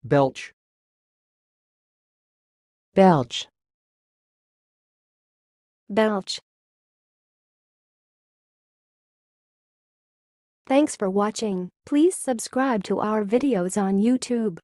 belch, belch, belch. Thanks for watching. Please subscribe to our videos on YouTube.